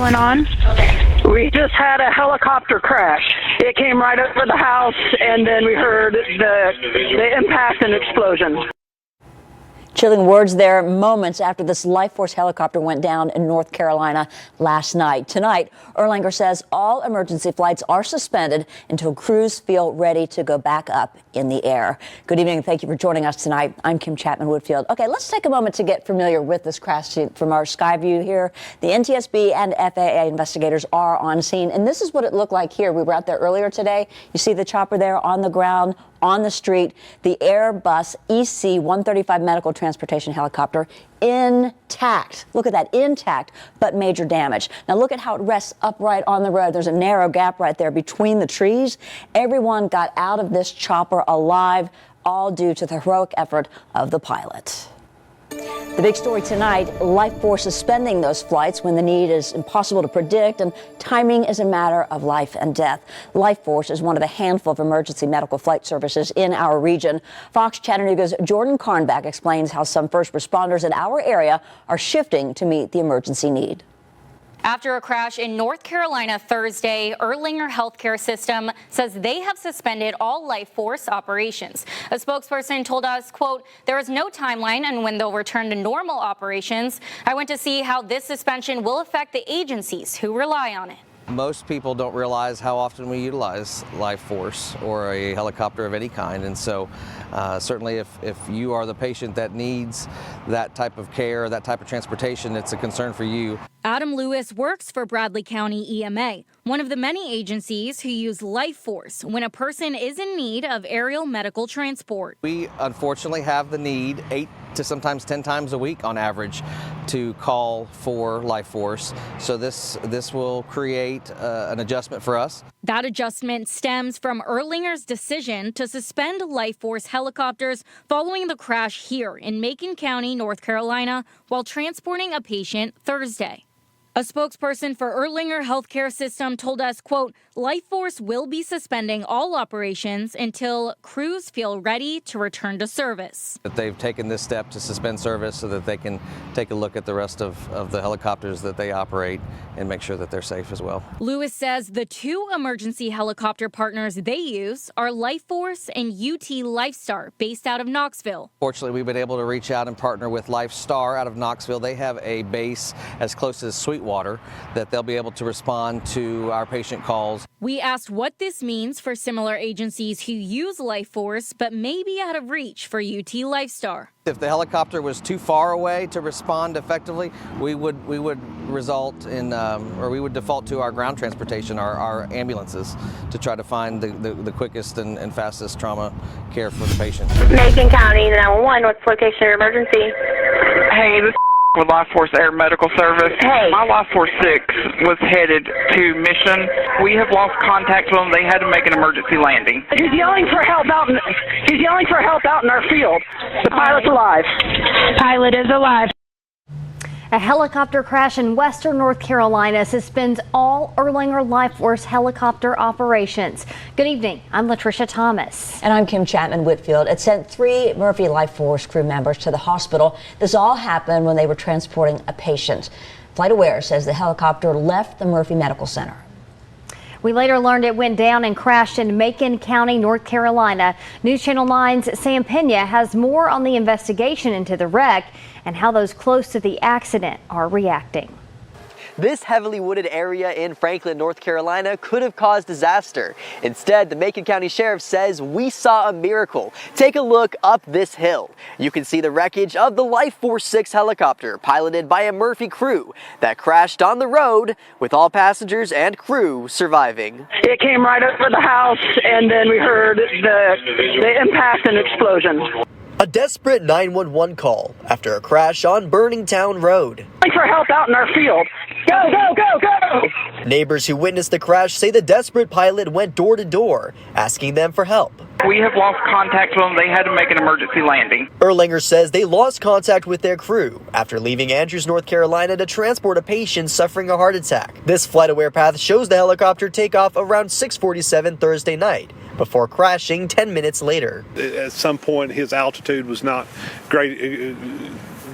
going on? We just had a helicopter crash. It came right over the house, and then we heard the impact and explosion. Chilling words there moments after this Life Force helicopter went down in North Carolina last night. Tonight, Erlanger says all emergency flights are suspended until crews feel ready to go back up in the air. Good evening and thank you for joining us tonight. I'm Kim Chapman-Whitfield. Okay, let's take a moment to get familiar with this crash scene from our sky view here. The NTSB and FAA investigators are on scene, and this is what it looked like here. We were out there earlier today. You see the chopper there on the ground, on the street, the Airbus EC-135 medical transportation helicopter intact. Look at that, intact, but major damage. Now look at how it rests upright on the road. There's a narrow gap right there between the trees. Everyone got out of this chopper alive, all due to the heroic effort of the pilot. The big story tonight, Life Force suspending those flights when the need is impossible to predict and timing is a matter of life and death. Life Force is one of the handful of emergency medical flight services in our region. Fox Chattanooga's Jordan Carnback explains how some first responders in our area are shifting to meet the emergency need. After a crash in North Carolina Thursday, Erlanger Health Care System says they have suspended all Life Force operations. A spokesperson told us, quote, "There is no timeline on when they'll return to normal operations. I went to see how this suspension will affect the agencies who rely on it." Most people don't realize how often we utilize Life Force or a helicopter of any kind, and so certainly if you are the patient that needs that type of care, that type of transportation, it's a concern for you. Adam Lewis works for Bradley County EMA, one of the many agencies who use Life Force when a person is in need of aerial medical transport. We unfortunately have the need 8 to sometimes 10 times a week on average to call for Life Force. So this will create an adjustment for us. That adjustment stems from Erlanger's decision to suspend Life Force helicopters following the crash here in Macon County, North Carolina, while transporting a patient Thursday. A spokesperson for Erlanger Health Care System told us, quote, "Life Force will be suspending all operations until crews feel ready to return to service." That they've taken this step to suspend service so that they can take a look at the rest of the helicopters that they operate and make sure that they're safe as well. Lewis says the two emergency helicopter partners they use are Life Force and UT Lifestar, based out of Knoxville. Fortunately, we've been able to reach out and partner with Lifestar out of Knoxville. They have a base as close as Sweetwater that they'll be able to respond to our patient calls. We asked what this means for similar agencies who use Life Force but may be out of reach for UT Lifestar. If the helicopter was too far away to respond effectively, we would result in, or we would default to our ground transportation, our ambulances, to try to find the quickest and fastest trauma care for the patient. Macon County 911, what's the location of your emergency? Hey, this with Life Force Air Medical Service. Hey. My Life Force 6 was headed to Mission. We have lost contact with them. They had to make an emergency landing. He's yelling for help out in our field. The pilot's alive. Pilot is alive. A helicopter crash in western North Carolina suspends all Erlanger Life Force helicopter operations. Good evening, I'm Latricia Thomas. And I'm Kim Chapman-Whitfield. It sent 3 Murphy Life Force crew members to the hospital. This all happened when they were transporting a patient. FlightAware says the helicopter left the Murphy Medical Center. We later learned it went down and crashed in Macon County, North Carolina. News Channel 9's Sam Pena has more on the investigation into the wreck and how those close to the accident are reacting. This heavily wooded area in Franklin, North Carolina could have caused disaster. Instead, the Macon County Sheriff says we saw a miracle. Take a look up this hill. You can see the wreckage of the Life Force 6 helicopter piloted by a Murphy crew that crashed on the road with all passengers and crew surviving. It came right over the house, and then we heard the impact and explosion. A desperate 911 call after a crash on Burning Town Road. For help out in our field. Go, go, go, go! Neighbors who witnessed the crash say the desperate pilot went door to door, asking them for help. We have lost contact with them. They had to make an emergency landing. Erlanger says they lost contact with their crew after leaving Andrews, North Carolina to transport a patient suffering a heart attack. This FlightAware path shows the helicopter take off around 6:47 Thursday night before crashing 10 minutes later. At some point, his altitude was not great,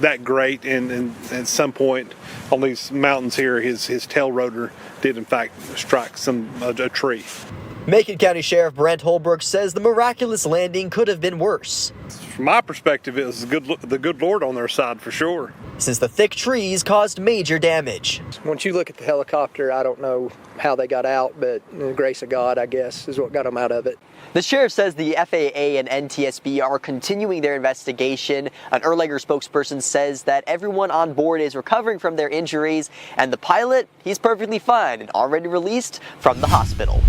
that great, and at some point on these mountains here, his tail rotor did in fact strike a tree. Macon County Sheriff Brent Holbrook says the miraculous landing could have been worse. From my perspective, it was the good Lord on their side for sure, since the thick trees caused major damage. Once you look at the helicopter, I don't know how they got out, but the grace of God, I guess, is what got them out of it. The sheriff says the FAA and NTSB are continuing their investigation. An Erlanger spokesperson says that everyone on board is recovering from their injuries, and the pilot, he's perfectly fine and already released from the hospital.